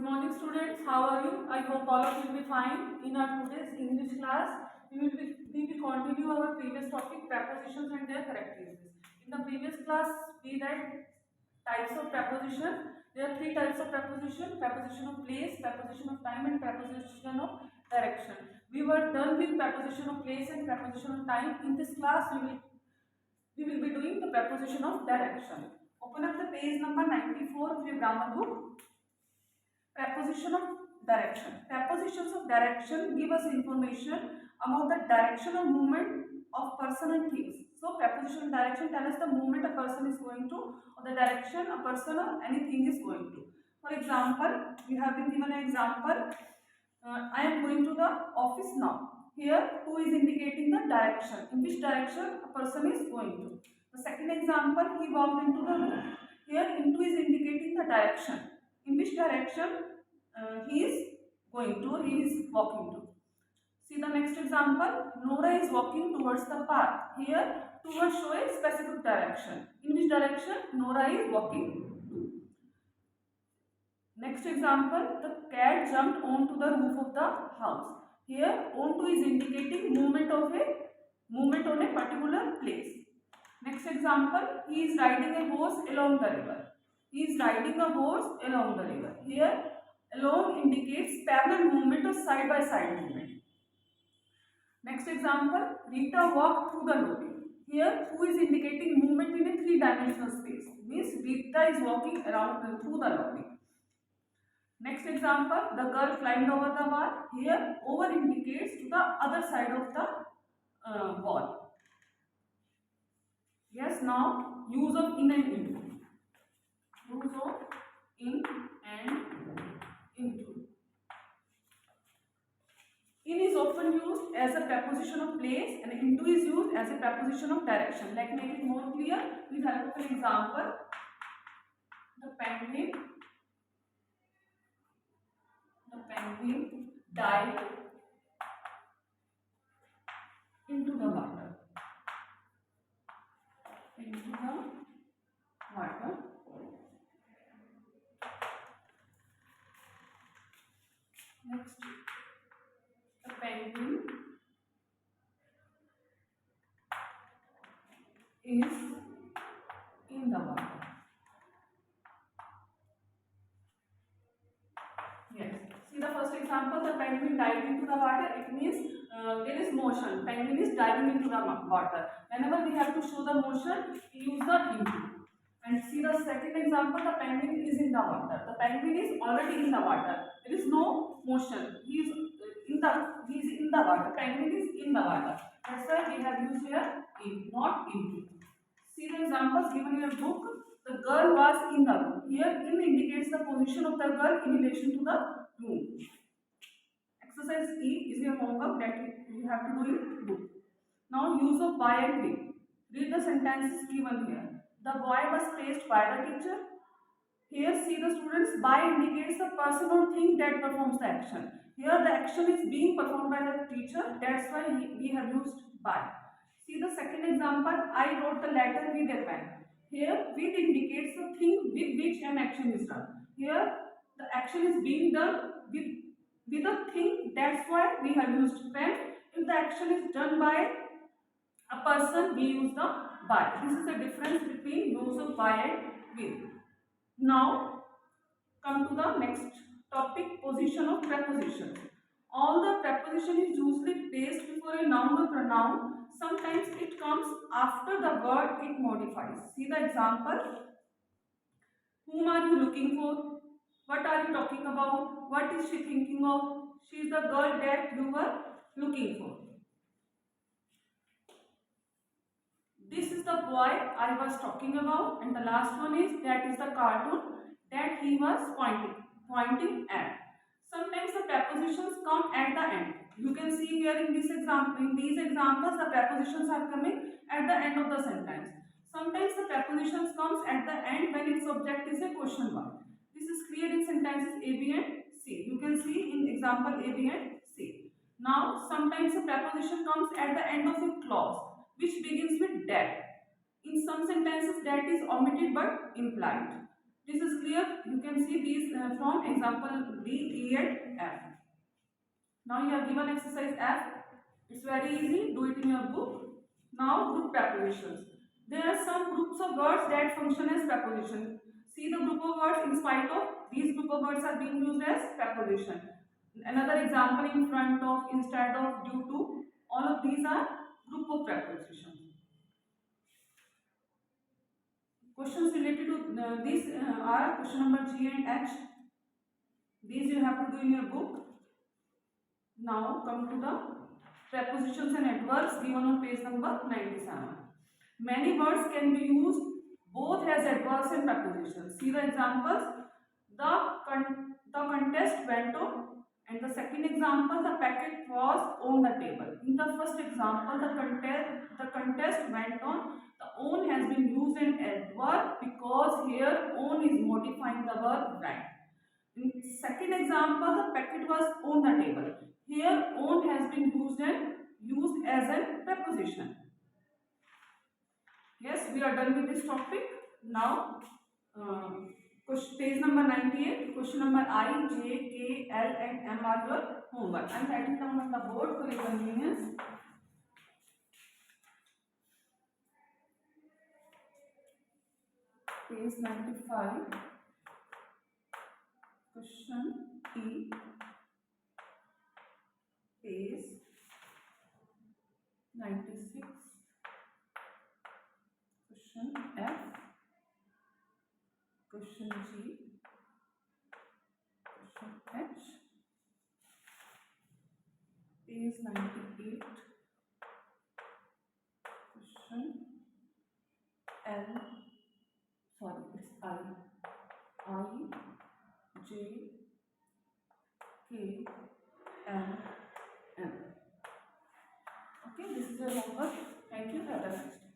Good morning students, how are you? I hope all of you will be fine. In our today's English class, we will continue our previous topic, prepositions and their characteristics. In the previous class, we read types of preposition. There are three types of preposition: preposition of place, preposition of time and preposition of direction. We were done with preposition of place and preposition of time. In this class, we will be doing the preposition of direction. Open up the page number 94 of your grammar book. Preposition of direction. Prepositions of direction give us information about the direction of movement of person and things. So preposition of direction tell us the movement a person is going to, or the direction a person or anything is going to. For example, we have been given an example. I am going to the office now. Here, who is indicating the direction? In which direction a person is going to? The second example, he walked into the room. Here, into is indicating the direction. In which direction he is going to, he is walking to. See the next example. Nora is walking towards the path. Here, towards show a specific direction. In which direction Nora is walking to. Next example, the cat jumped onto the roof of the house. Here, onto is indicating movement on a particular place. Next example, he is riding a horse along the river. He is riding a horse along the river. Here, along indicates parallel movement or side by side movement. Next example, Rita walked through the lobby. Here, who is indicating movement in a three-dimensional space. Means Rita is walking around through the lobby. Next example, the girl climbed over the wall. Here, over indicates to the other side of the wall. Yes, now use of in and into. Use of in and into. In is often used as a preposition of place and into is used as a preposition of direction. Let me make it more clear with help of an example. The penguin dived into the water. Next, the penguin is in the water. Yes. See the first example, the penguin dived into the water. It means there is motion. Penguin is diving into the water. Whenever we have to show the motion, we use the into. And see the second example, the penguin is in the water. The penguin is already in the water. There is no motion. He is in the water. Penguin is in the water. That's why we have used here in, not into. See the examples given in your book. The girl was in the room. Here, in indicates the position of the girl in relation to the room. Exercise E is your homework that you have to do in book. Now, use of by and with. Read the sentences given here. The boy was praised by the teacher. Here, see the students, by indicates the person or thing that performs the action. Here, the action is being performed by the teacher. That's why we have used by. See the second example, I wrote the letter with a pen. Here, with indicates the thing with which an action is done. Here, the action is being done with a thing. That's why we have used pen. If the action is done by a person, we use the by. This is the difference between use of by and with. Now, come to the next topic, position of preposition. All the preposition is usually placed before a noun or pronoun. Sometimes it comes after the word it modifies. See the example. Whom are you looking for? What are you talking about? What is she thinking of? She is the girl that you were looking for. This is the boy I was talking about, and the last one is that is the cartoon that he was pointing at. Sometimes the prepositions come at the end. You can see here in this example, in these examples, the prepositions are coming at the end of the sentence. Sometimes the prepositions comes at the end when its object is a question mark. This is clear in sentences A, B and C. You can see in example A, B and C. Now, sometimes the preposition comes at the end of a clause which begins with that. In some sentences, that is omitted but implied. This is clear. You can see these from example Now you are given exercise F. It's very easy. Do it in your book. Now group prepositions. There are some groups of words that function as preposition. See the group of words in spite of. These group of words are being used as preposition. Another example, in front of, instead of, due to. All of these are group of prepositions. Questions related to these are question number G and H. These you have to do in your book. Now come to the prepositions and adverbs given on page number 97. Many words can be used both as adverbs and prepositions. See the examples. The contest went on, and the second example, the packet was on the table. In the first example, the contest went on. The on has been used in adverb because here on is modifying the verb went. In second example, the packet was on the table. Here on has been used as a preposition. Yes, we are done with this topic. Now, page number 98, question number I, J, K, L and M are your homework. I am writing down on the board for your convenience. Page 95, question E, page 96, question F, question G, question H, page 98, question L, sorry, it's I, J, K, L, M. Okay, this is your homework. Thank you. Have a nice day.